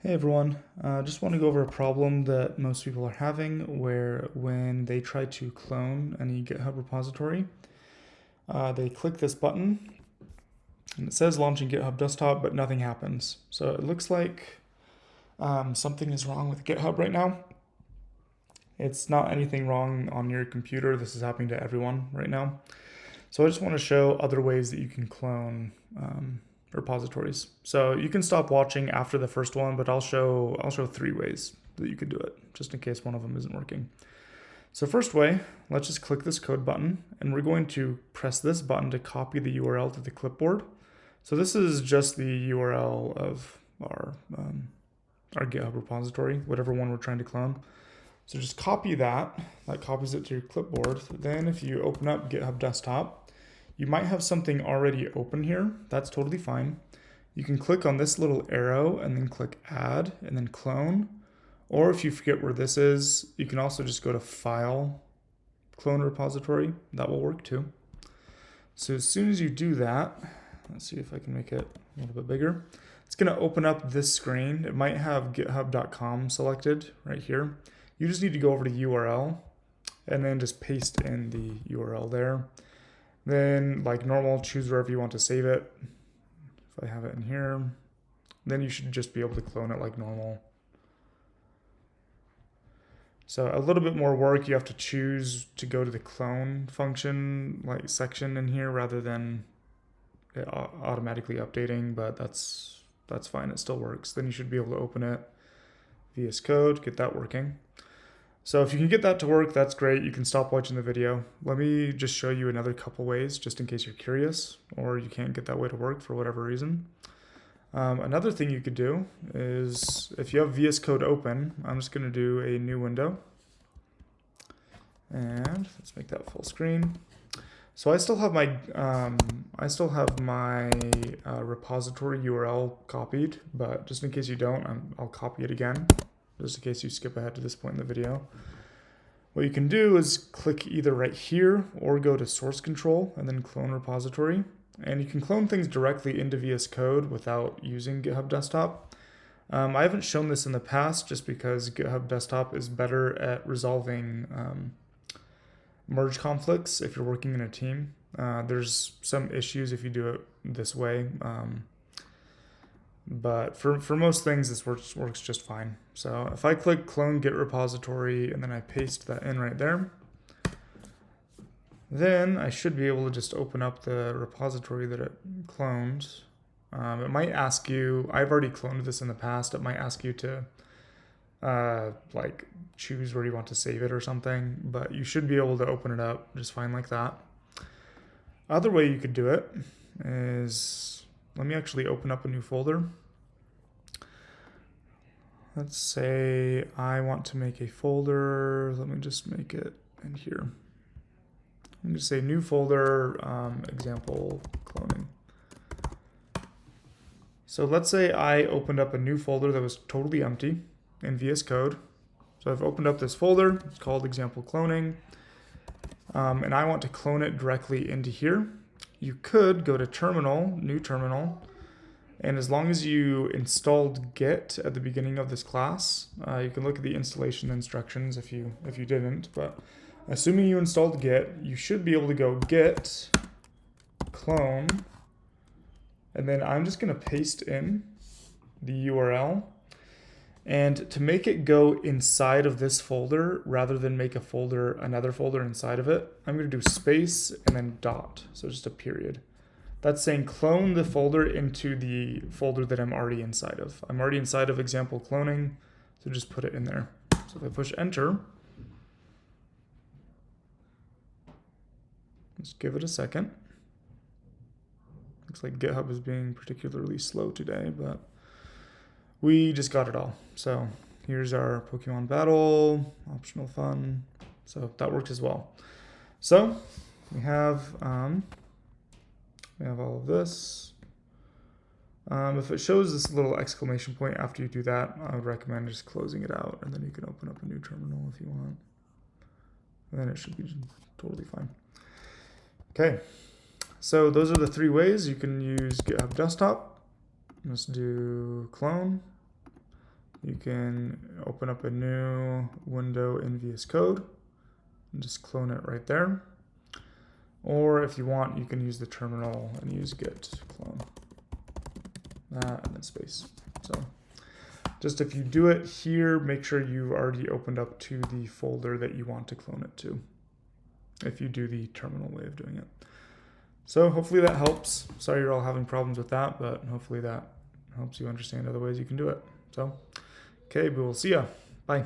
Hey everyone, just want to go over a problem that most people are having where when they try to clone any GitHub repository, they click this button and it says launching GitHub desktop, but nothing happens. So it looks like something is wrong with GitHub right now. It's not anything wrong on your computer. This is happening to everyone right now. So I just want to show other ways that you can clone repositories. So you can stop watching after the first one, but I'll show 3 ways that you could do it, just in case one of them isn't working. So first way, let's just click this code button, and we're going to press this button to copy the URL to the clipboard. So this is just the URL of our GitHub repository, whatever one we're trying to clone. So just copy that. That copies it to your clipboard. Then if you open up GitHub Desktop, you might have something already open here. That's totally fine. You can click on this little arrow and then click Add and then Clone. Or if you forget where this is, you can also just go to File, Clone Repository. That will work too. So as soon as you do that, let's see if I can make it a little bit bigger. It's going to open up this screen. It might have github.com selected right here. You just need to go over to URL and then just paste in the URL there. Then, like normal, choose wherever you want to save it. If I have it in here, then you should just be able to clone it like normal. So a little bit more work. You have to choose to go to the clone function, like section in here, rather than it automatically updating, but that's fine. It still works. Then you should be able to open it, VS Code, get that working. So if you can get that to work, that's great. You can stop watching the video. Let me just show you another couple ways, just in case you're curious, or you can't get that way to work for whatever reason. Another thing you could do is, if you have VS Code open, I'm just going to do a new window. And let's make that full screen. So I still have my repository URL copied, but just in case you don't, I'll copy it again, just in case you skip ahead to this point in the video. What you can do is click either right here or go to source control and then clone repository. And you can clone things directly into VS Code without using GitHub Desktop. I haven't shown this in the past just because GitHub Desktop is better at resolving merge conflicts if you're working in a team. There's some issues if you do it this way. But for most things, this works just fine. So if I click clone git repository and then I paste that in right there, then I should be able to just open up the repository that it cloned. It might ask you, I've already cloned this in the past, it might ask you to like choose where you want to save it or something, but you should be able to open it up just fine like that. Other way you could do it is, let me actually open up a new folder. Let's say I want to make a folder. Let me just make it in here. I'm going to say new folder, example cloning. So let's say I opened up a new folder that was totally empty in VS Code. So I've opened up this folder. It's called example cloning. And I want to clone it directly into here. You could go to terminal, new terminal, and as long as you installed Git at the beginning of this class, you can look at the installation instructions if you didn't, but assuming you installed Git, you should be able to go git clone, and then I'm just going to paste in the URL. And to make it go inside of this folder, rather than make another folder inside of it, I'm going to do space and then dot, so just a period. That's saying clone the folder into the folder that I'm already inside of. I'm already inside of example cloning, so just put it in there. So if I push enter, let's give it a second. Looks like GitHub is being particularly slow today, but we just got it all. So here's our Pokemon battle, optional fun. So that worked as well. So we have all of this. If it shows this little exclamation point after you do that, I would recommend just closing it out, and then you can open up a new terminal if you want. And then it should be totally fine. Okay, so those are the 3 ways you can use GitHub Desktop. Let's do clone. you can open up a new window in VS Code and just clone it right there. Or if you want, you can use the terminal and use git clone. That and then space. So just if you do it here, make sure you've already opened up to the folder that you want to clone it to, if you do the terminal way of doing it. So hopefully that helps. Sorry you're all having problems with that, but hopefully that helps you understand other ways you can do it. So, okay, but we'll see ya. Bye.